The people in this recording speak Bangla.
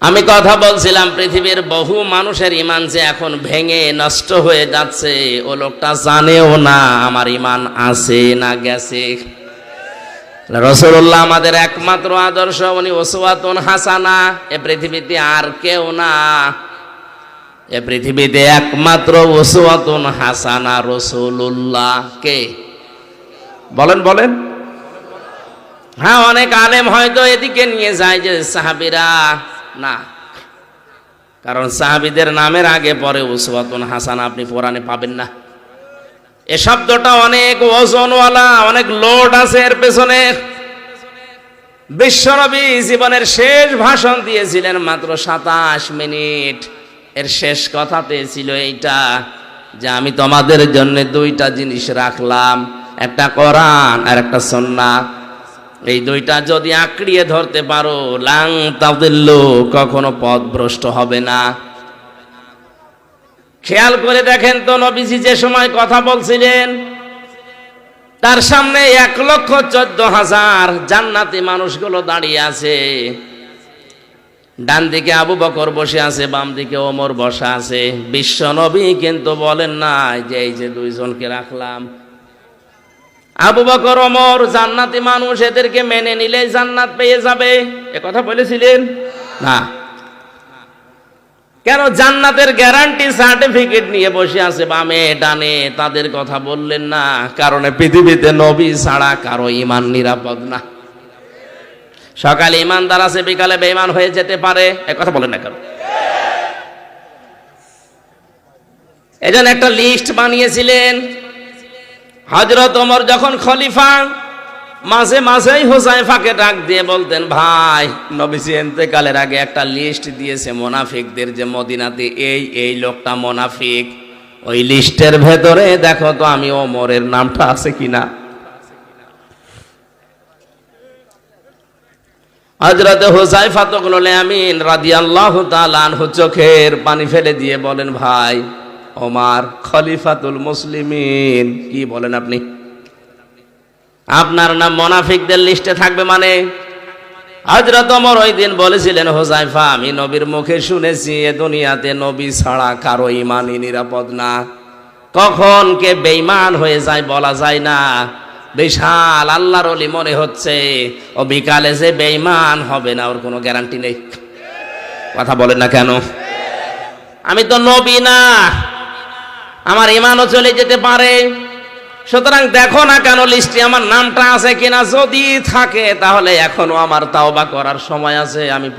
আমি কথা বলছিলাম পৃথিবীর বহু মানুষের ঈমান যে এখন ভেঙে নষ্ট হয়ে যাচ্ছে, ও লোকটা জানেও না আমার ঈমান আছে না গেছে। রাসূলুল্লাহ আমাদের একমাত্র আদর্শ, উনি উসওয়াতুন হাসানা। এ পৃথিবীতে আর কেউ না, এ পৃথিবীতে একমাত্র উসওয়াতুন হাসানা রাসূলুল্লাহ। কে বলেন বলেন? হ্যাঁ, অনেক আলেম হয়তো এদিকে নিয়ে যায় যে সাহাবীরা না, কারণ সাহাবীদের নামের আগে পরে উসওয়াতুন হাসানা আপনি কোরআনে পাবেন না। এ শব্দটা অনেক ওজনওয়ালা, অনেক লোড আছে এর পেছনে। বিশ্বনবী জীবনের শেষ ভাষণ দিয়েছিলেন মাত্র 27 মিনিট। এর শেষ কথাতে ছিল এইটা যে আমি তোমাদের জন্য দুইটা জিনিস রাখলাম, একটা কোরআন আর একটা সুন্নাহ। এই দুইটা যদি আঁকড়িয়ে ধরতে পারো, লাং তাদিল্লু, কখনো পথভ্রষ্ট হবে না। খেয়াল করে দেখেন তো, নবীজি যে সময় কথা বলছিলেন তার সামনে 1,14,000 জান্নাতি মানুষগুলো দাঁড়িয়ে আছে। ডান দিকে আবু বকর বসে আছে, বাম দিকে ওমর বসা আছে। বিশ্ব নবী কিন্তু বলেন না যে এই যে দুইজনকে রাখলাম, আবু বকর ওমর জান্নাতি মানুষ, এদেরকে মেনে নিলে জান্নাত পেয়ে যাবে, এ কথা বলেছিলেন না। কেন জান্নাতের গ্যারান্টি সার্টিফিকেট নিয়ে বসে আছে বামে ডানে, তাদের কথা বললেন না? কারণ পৃথিবীতে নবী ছাড়া কারো ঈমান নিরাপদ না। সকালে ঈমানদার আছে, বিকালে বেঈমান হয়ে যেতে পারে, এ কথা বলেন না কেন? এজন্য একটা লিস্ট বানিয়েছিলেন হযরত ওমর যখন খলিফা। মাঝে মাঝেই হুযায়ফাকে ডাক দিয়ে বলতেন, ভাই নবীজি ইন্তেকালের আগে একটা লিস্ট দিয়েছে মুনাফিকদের, যে মদিনাতে এই এই লোকটা মুনাফিক, ওই লিস্টের ভেতরে দেখো তো আমি ওমরের নামটা আছে কিনা। হযরত হুযায়ফা ইবনুল ইয়ামিন রাদিয়াল্লাহু তাআলা আনহু চোখের পানি ফেলে দিয়ে বলেন, ভাই ওমর খলিফাতুল মুসলিমিন। কি বলেন আপনি? আপনার নাম মুনাফিকদের লিস্টে থাকবে মানে? হযরত ওমর ওই দিন বলেছিলেন, হুযায়ফা আমি নবীর মুখে শুনেছি এ দুনিয়াতে নবী ছাড়া কারো ঈমানই নিরাপদ না। কখন কে বেঈমান হয়ে যায় বলা যায় না। বিশাল আল্লাহর ওলি মনে হচ্ছে, ও বিকালে যে বেঈমান হবে না ওর কোনো গ্যারান্টি নেই। কথা বলেন না কেন? আমি তো নবী না, আমার ঈমানও চলে যেতে পারে। সুতরাং দেখো না কেন লিস্টে আমার নামটা আছে কিনা। যদি থাকে তাহলে এখনো আমার তাওবা করার সময় আছে। আমি